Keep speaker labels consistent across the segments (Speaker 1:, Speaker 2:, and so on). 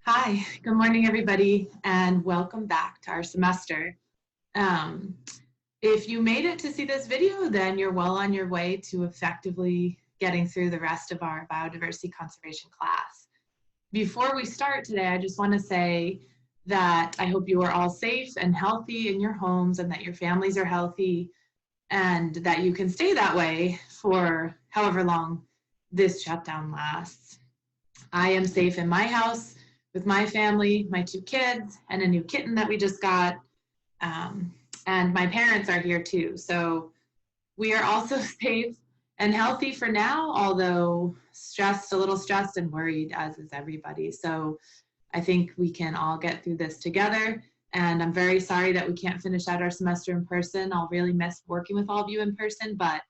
Speaker 1: Hi, good morning, everybody, and welcome back to our semester. If you made it to see this video, then you're well on your way to effectively getting through the rest of our biodiversity conservation class. Before we start today, I just want to say that I hope you are all safe and healthy in your homes and that your families are healthy and that you can stay that way for however long this shutdown lasts. I am safe in my house with my family, my 2 kids, and a new kitten that we just got. And my parents are here too. So we are also safe and healthy for now, although a little stressed and worried, as is everybody. So I think we can all get through this together. And I'm very sorry that we can't finish out our semester in person. I'll really miss working with all of you in person, but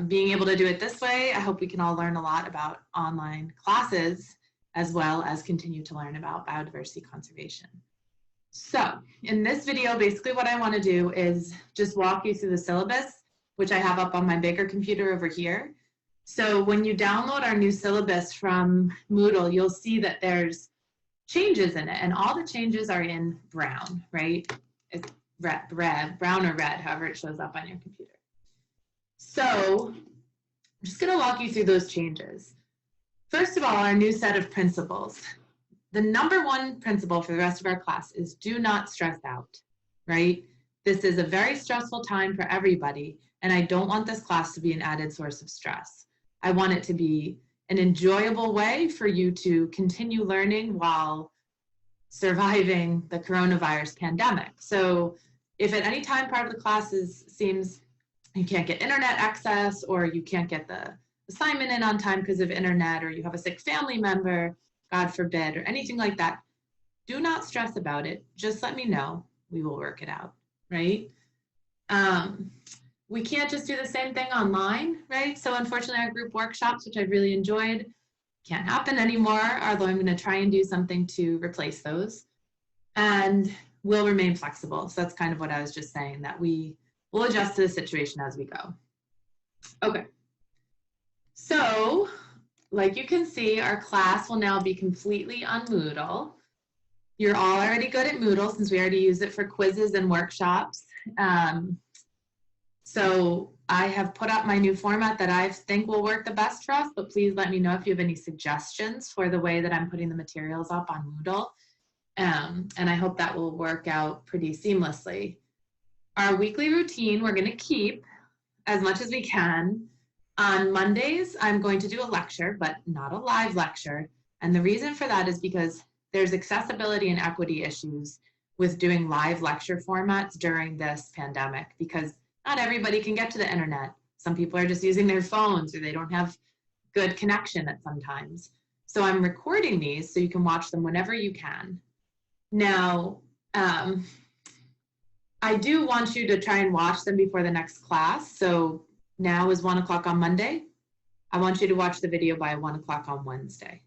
Speaker 1: being able to do it this way, I hope we can all learn a lot about online classes as well as continue to learn about biodiversity conservation. So in this video, basically what I want to do is just walk you through the syllabus, which I have up on my bigger computer over here. So when you download our new syllabus from Moodle, you'll see that there's changes in it, and all the changes are in brown, right? It's red, brown or red, however it shows up on your computer. So I'm just going to walk you through those changes. First of all, our new set of principles. The number one principle for the rest of our class is do not stress out, right? This is a very stressful time for everybody, and I don't want this class to be an added source of stress. I want it to be an enjoyable way for you to continue learning while surviving the coronavirus pandemic. So if at any time part of the class seems you can't get internet access, or you can't get the assignment in on time because of internet, or you have a sick family member, God forbid, or anything like that, do not stress about it. Just let me know. We will work it out, right? We can't just do the same thing online, right? So unfortunately, our group workshops, which I really enjoyed, can't happen anymore, although I'm going to try and do something to replace those. And we'll remain flexible. So that's kind of what I was just saying, that we will adjust to the situation as we go. Okay. So, like you can see, our class will now be completely on Moodle. You're all already good at Moodle since we already use it for quizzes and workshops. So I have put up my new format that I think will work the best for us, but please let me know if you have any suggestions for the way that I'm putting the materials up on Moodle. And I hope that will work out pretty seamlessly. Our weekly routine we're going to keep as much as we can. On Mondays, I'm going to do a lecture, but not a live lecture. And the reason for that is because there's accessibility and equity issues with doing live lecture formats during this pandemic, because not everybody can get to the internet. Some people are just using their phones, or they don't have good connection at some times. So I'm recording these so you can watch them whenever you can. Now, I do want you to try and watch them before the next class. So now is 1 o'clock on Monday. I want you to watch the video by 1 o'clock on Wednesday.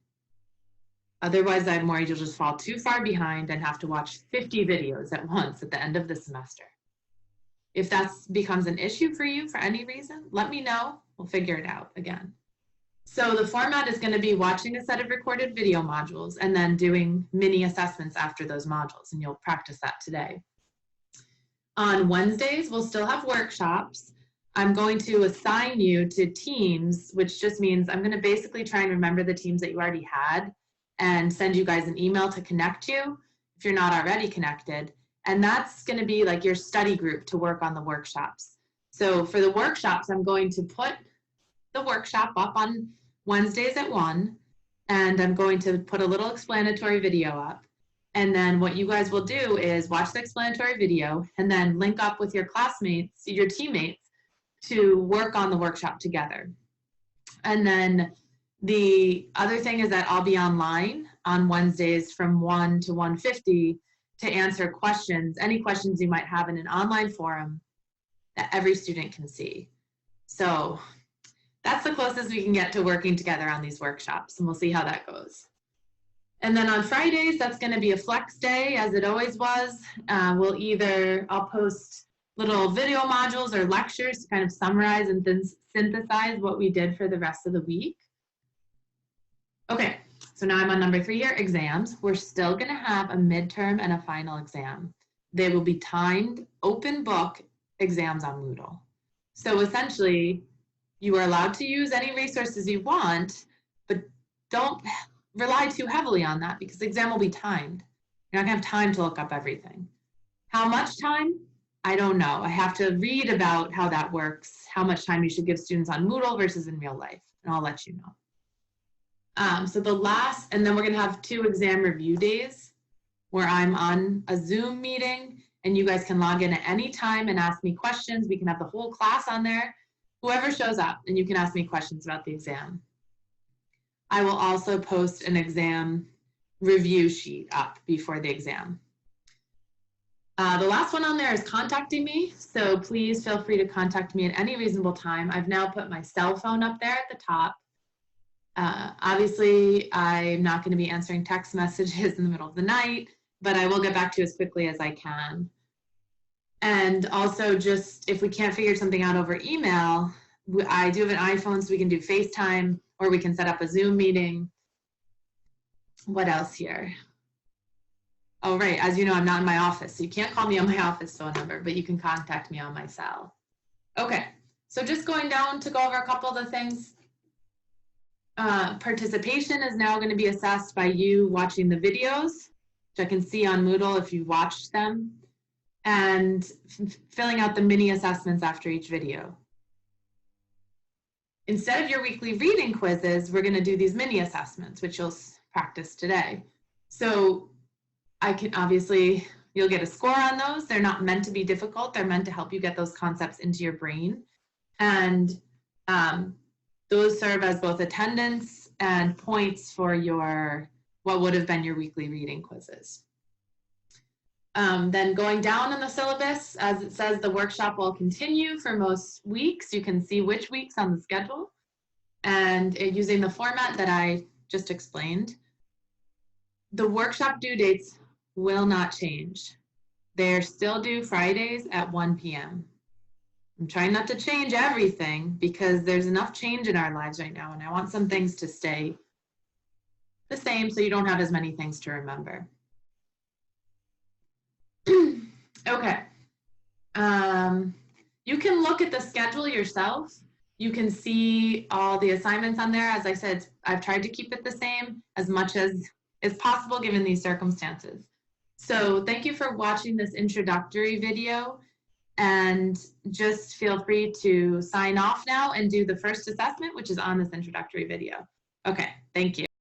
Speaker 1: Otherwise, I'm worried you'll just fall too far behind and have to watch 50 videos at once at the end of the semester. If that becomes an issue for you for any reason, let me know. We'll figure it out again. So the format is going to be watching a set of recorded video modules and then doing mini assessments after those modules, and you'll practice that today. On Wednesdays, we'll still have workshops. I'm going to assign you to teams, which just means I'm going to basically try and remember the teams that you already had and send you guys an email to connect you if you're not already connected. And that's going to be like your study group to work on the workshops. So for the workshops, I'm going to put the workshop up on Wednesdays at 1, and I'm going to put a little explanatory video up. And then what you guys will do is watch the explanatory video and then link up with your classmates, your teammates, to work on the workshop together. And then the other thing is that I'll be online on Wednesdays from 1 to 1:50 to answer questions, any questions you might have in an online forum that every student can see. So that's the closest we can get to working together on these workshops, and we'll see how that goes. And then on Fridays, that's going to be a flex day, as it always was. I'll post little video modules or lectures to kind of summarize and then synthesize what we did for the rest of the week. Okay, So now I'm on number 3 here, exams. We're still gonna have a midterm and a final exam. They will be timed open book exams on Moodle. So essentially, you are allowed to use any resources you want, but don't rely too heavily on that because the exam will be timed. You're not gonna have time to look up everything. How much time? I don't know. I have to read about how that works, how much time you should give students on Moodle versus in real life, and I'll let you know. So the last, and then we're gonna have 2 exam review days where I'm on a Zoom meeting and you guys can log in at any time and ask me questions. We can have the whole class on there, whoever shows up, and you can ask me questions about the exam. I will also post an exam review sheet up before the exam. The last one on there is contacting me. So please feel free to contact me at any reasonable time. I've now put my cell phone up there at the top. Obviously, I'm not going to be answering text messages in the middle of the night, but I will get back to you as quickly as I can. And also, just if we can't figure something out over email, I do have an iPhone, so we can do FaceTime, or we can set up a Zoom meeting. What else here? Oh, right, as you know, I'm not in my office, so you can't call me on my office phone number, but you can contact me on my cell. Okay, so just going down to go over a couple of the things. Participation is now going to be assessed by you watching the videos, which I can see on Moodle if you watched them, and filling out the mini assessments after each video. Instead of your weekly reading quizzes, we're going to do these mini assessments, which you'll practice today. So I can obviously, you'll get a score on those. They're not meant to be difficult. They're meant to help you get those concepts into your brain. And those serve as both attendance and points for your, what would have been your weekly reading quizzes. Then going down in the syllabus, as it says, the workshop will continue for most weeks. You can see which weeks on the schedule. And using the format that I just explained, the workshop due dates will not change. They're still due Fridays at 1 p.m. I'm trying not to change everything because there's enough change in our lives right now, and I want some things to stay the same so you don't have as many things to remember. Okay. You can look at the schedule yourself. You can see all the assignments on there. As I said, I've tried to keep it the same as much as is possible given these circumstances. So thank you for watching this introductory video, and just feel free to sign off now and do the first assessment, which is on this introductory video. Okay, thank you.